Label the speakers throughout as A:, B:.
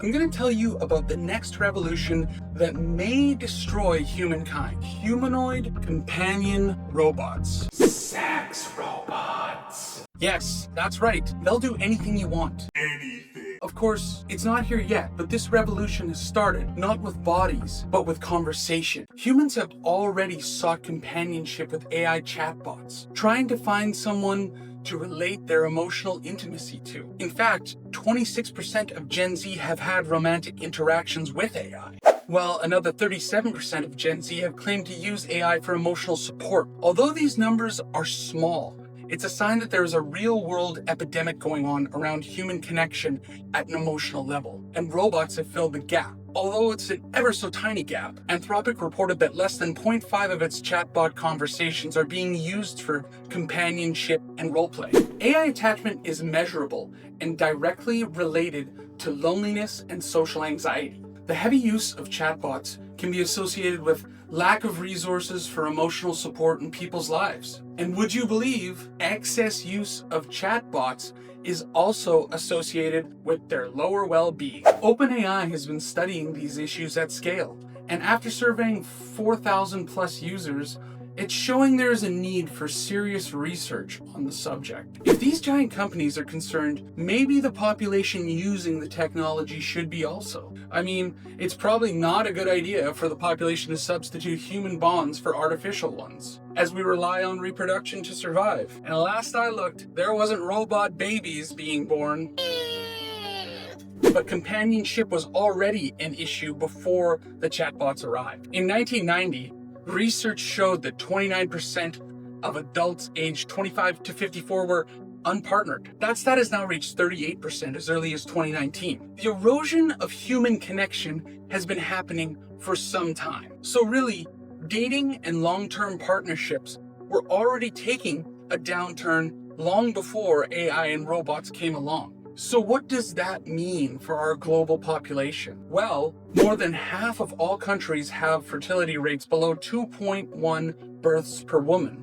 A: I'm going to tell you about the next revolution that may destroy humankind. Humanoid companion robots. Sex robots. Yes, that's right. They'll do anything you want. Of course, it's not here yet, but this revolution has started, not with bodies, but with conversation. Humans have already sought companionship with AI chatbots, trying to find someone to relate their emotional intimacy to. In fact, 26% of Gen Z have had romantic interactions with AI. While another 37% of Gen Z have claimed to use AI for emotional support. Although these numbers are small, it's a sign that there is a real-world epidemic going on around human connection at an emotional level, and robots have filled the gap. Although it's an ever so tiny gap, Anthropic reported that less than 0.5 of its chatbot conversations are being used for companionship and roleplay. AI attachment is measurable and directly related to loneliness and social anxiety. The heavy use of chatbots can be associated with lack of resources for emotional support in people's lives. And would you believe excess use of chatbots is also associated with their lower well-being? OpenAI has been studying these issues at scale, and after surveying 4,000 plus users, it's showing there is a need for serious research on the subject. If these giant companies are concerned, maybe the population using the technology should be also. I mean, it's probably not a good idea for the population to substitute human bonds for artificial ones, as we rely on reproduction to survive. And last I looked, there wasn't robot babies being born. But companionship was already an issue before the chatbots arrived. In 1990, research showed that 29% of adults aged 25 to 54 were unpartnered. That stat has now reached 38% as early as 2019. The erosion of human connection has been happening for some time. So really, dating and long-term partnerships were already taking a downturn long before AI and robots came along. So what does that mean for our global population? Well, more than half of all countries have fertility rates below 2.1 births per woman,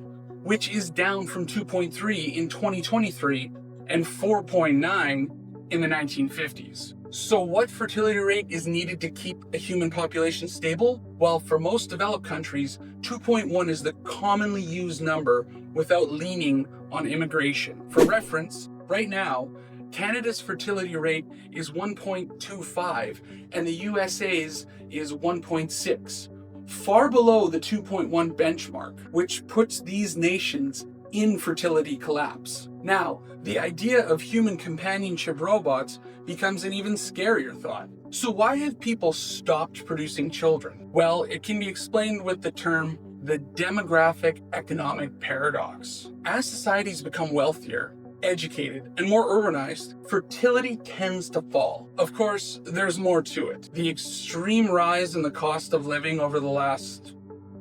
A: which is down from 2.3 in 2023 and 4.9 in the 1950s. So what fertility rate is needed to keep a human population stable? Well, for most developed countries, 2.1 is the commonly used number without leaning on immigration. For reference, right now, Canada's fertility rate is 1.25 and the USA's is 1.6, far below the 2.1 benchmark, which puts these nations in fertility collapse. Now, the idea of human companionship robots becomes an even scarier thought. So why have people stopped producing children? Well, it can be explained with the term the demographic economic paradox. As societies become wealthier, educated, and more urbanized, fertility tends to fall. Of course, there's more to it. The extreme rise in the cost of living over the last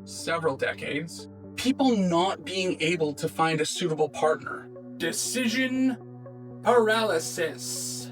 A: several decades, people not being able to find a suitable partner, decision paralysis.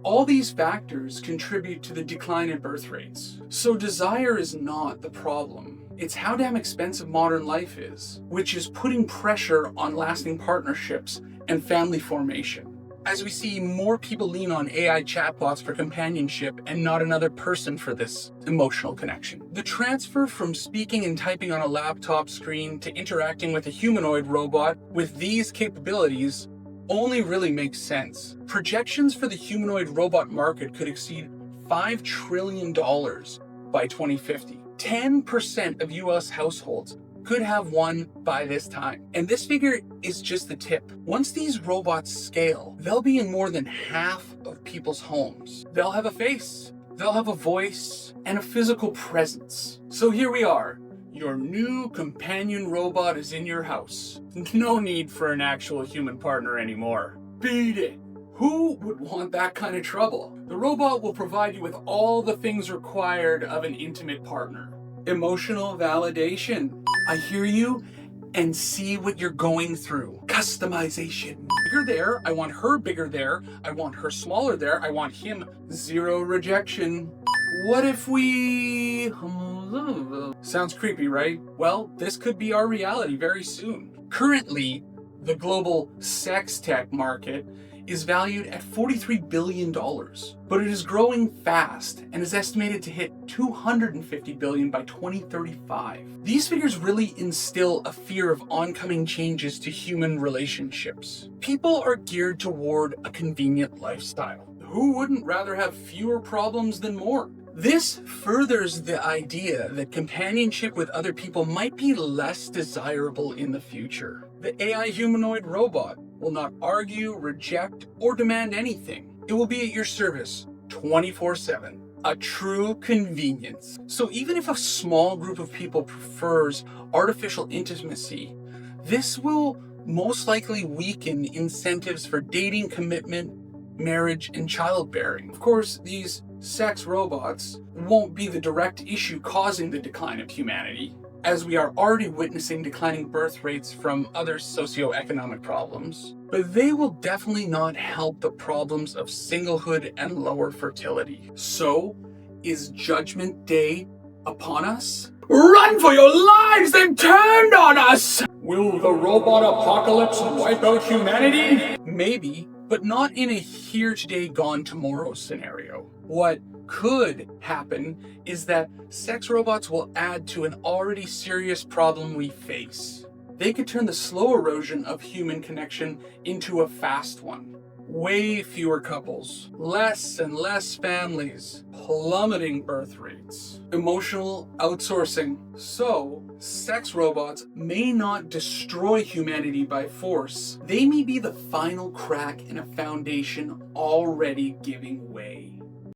A: All these factors contribute to the decline in birth rates. So desire is not the problem. It's how damn expensive modern life is, which is putting pressure on lasting partnerships and family formation. As we see more people lean on AI chatbots for companionship and not another person for this emotional connection. The transfer from speaking and typing on a laptop screen to interacting with a humanoid robot with these capabilities only really makes sense. Projections for the humanoid robot market could exceed $5 trillion by 2050. 10% of US households could have one by this time. And this figure is just the tip. Once these robots scale, they'll be in more than half of people's homes. They'll have a face, they'll have a voice, and a physical presence. So here we are. Your new companion robot is in your house. No need for an actual human partner anymore. Beat it. Who would want that kind of trouble? The robot will provide you with all the things required of an intimate partner. Emotional validation. I hear you and see what you're going through. Customization. Bigger there, I want her bigger there, I want her smaller there, I want him zero rejection. What if we... Sounds creepy, right? Well, this could be our reality very soon. Currently, the global sex tech market is valued at $43 billion, but it is growing fast and is estimated to hit $250 billion by 2035. These figures really instill a fear of oncoming changes to human relationships. People are geared toward a convenient lifestyle. Who wouldn't rather have fewer problems than more? This furthers the idea that companionship with other people might be less desirable in the future. The AI humanoid robot will not argue, reject, or demand anything. It will be at your service 24/7. A true convenience. So even if a small group of people prefers artificial intimacy, this will most likely weaken incentives for dating, commitment, marriage, and childbearing. Of course, these sex robots won't be the direct issue causing the decline of humanity, as we are already witnessing declining birth rates from other socioeconomic problems, but they will definitely not help the problems of singlehood and lower fertility. So, is Judgment Day upon us? Run for your lives! They've turned on us! Will the robot apocalypse wipe out humanity? Maybe, but not in a here today, gone tomorrow scenario. What could happen is that sex robots will add to an already serious problem we face. They could turn the slow erosion of human connection into a fast one. Way fewer couples, less and less families, plummeting birth rates, emotional outsourcing. So, sex robots may not destroy humanity by force. They may be the final crack in a foundation already giving way.